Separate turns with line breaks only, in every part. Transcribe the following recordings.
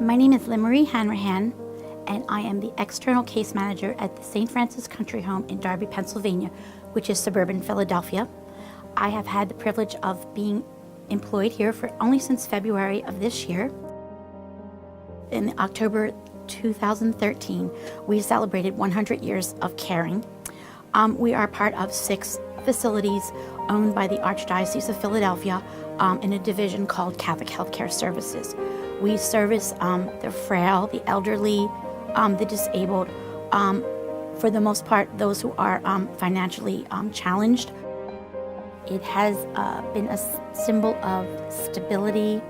My name is Lynn Hanrahan, and I am the external case manager at the St. Francis Country Home in Darby, Pennsylvania, which is suburban Philadelphia. I have had the privilege of being employed here for only since February of this year. In October 2013, we celebrated 100 years of caring. We are part of 6 facilities owned by the Archdiocese of Philadelphia in a division called Catholic Healthcare Services. We service the frail, the elderly, the disabled, for the most part, those who are financially challenged. It has been a symbol of stability,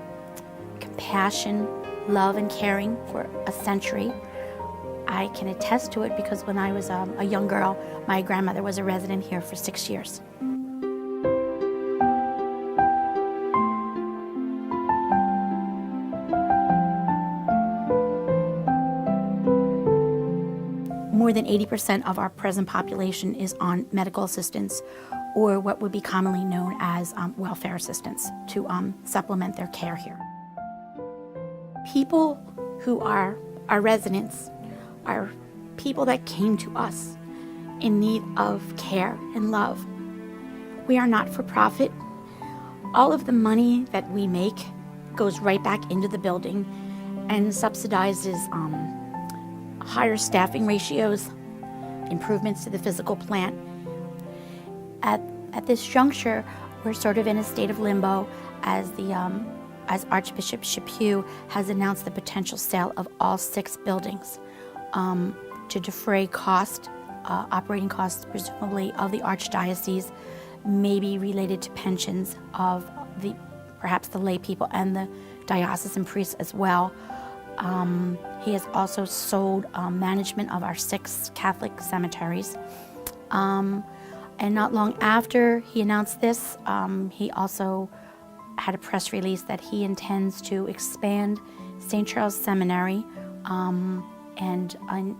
compassion, love, and caring for a century. I can attest to it because when I was a young girl, my grandmother was a resident here for 6 years. More than 80% of our present population is on medical assistance, or what would be commonly known as welfare assistance, to supplement their care here. People who are our residents are people that came to us in need of care and love. We are not for profit. All of the money that we make goes right back into the building and subsidizes higher staffing ratios, improvements to the physical plant. At this juncture, we're sort of in a state of limbo as Archbishop Chaput has announced the potential sale of all 6 buildings to defray operating costs, presumably of the Archdiocese, maybe related to pensions of perhaps the lay people and the diocesan priests as well. He has also sold management of our 6 Catholic cemeteries. And not long after he announced this, he also had a press release that he intends to expand St. Charles Seminary and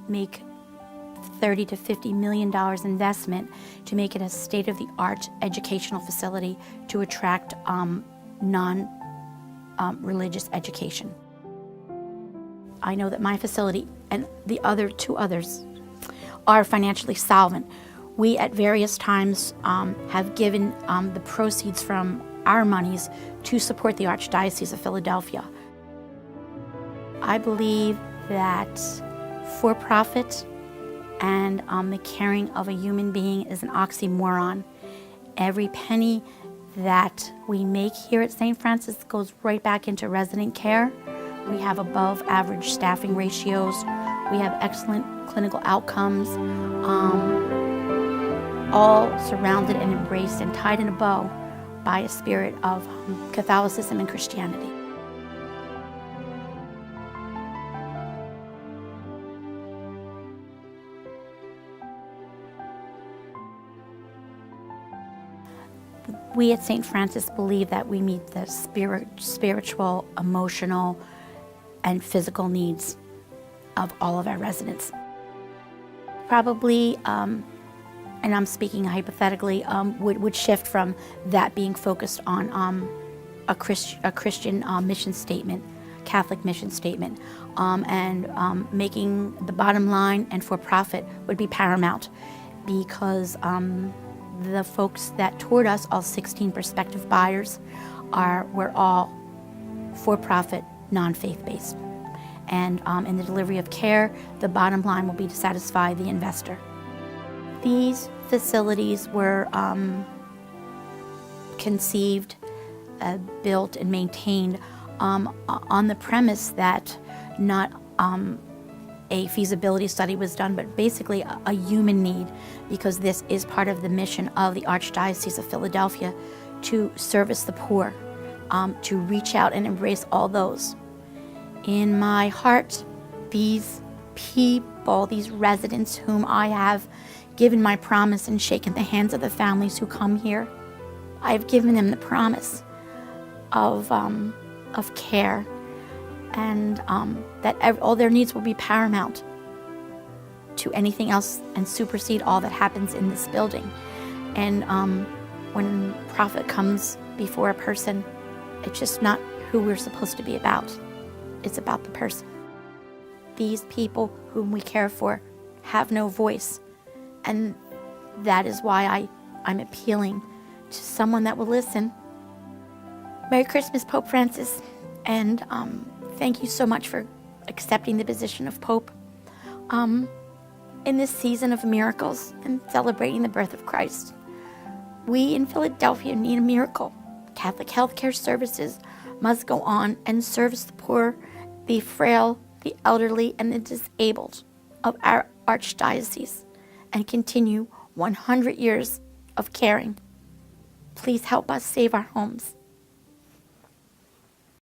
make $30 to $50 million investment to make it a state-of-the-art educational facility to attract non-religious education. I know that my facility and the other 2 others are financially solvent. We at various times have given the proceeds from our monies to support the Archdiocese of Philadelphia. I believe that for-profit and the caring of a human being is an oxymoron. Every penny that we make here at St. Francis goes right back into resident care. We have above average staffing ratios. We have excellent clinical outcomes, all surrounded and embraced and tied in a bow by a spirit of Catholicism and Christianity. We at St. Francis believe that we meet the spiritual, emotional, and physical needs of all of our residents. Probably, and I'm speaking hypothetically, would shift from that being focused on a Christian mission statement, Catholic mission statement, and making the bottom line and for-profit would be paramount, because the folks that toured us, all 16 prospective buyers, were all for-profit, non-faith-based. And in the delivery of care, the bottom line will be to satisfy the investor. These facilities were conceived, built, and maintained on the premise that not a feasibility study was done, but basically a human need, because this is part of the mission of the Archdiocese of Philadelphia to service the poor, to reach out and embrace all those. In my heart, these people, these residents whom I have given my promise and shaken the hands of the families who come here, I've given them the promise of care, and that all their needs will be paramount to anything else and supersede all that happens in this building. And when profit comes before a person, it's just not who we're supposed to be about. It's about the person. these people whom we care for have no voice. And that is why I'm appealing to someone that will listen. Merry Christmas, Pope Francis. And thank you so much for accepting the position of Pope. In this season of miracles and celebrating the birth of Christ, we in Philadelphia need a miracle. Catholic healthcare services must go on and service the poor, the frail, the elderly, and the disabled of our archdiocese and continue 100 years of caring. Please help us save our homes.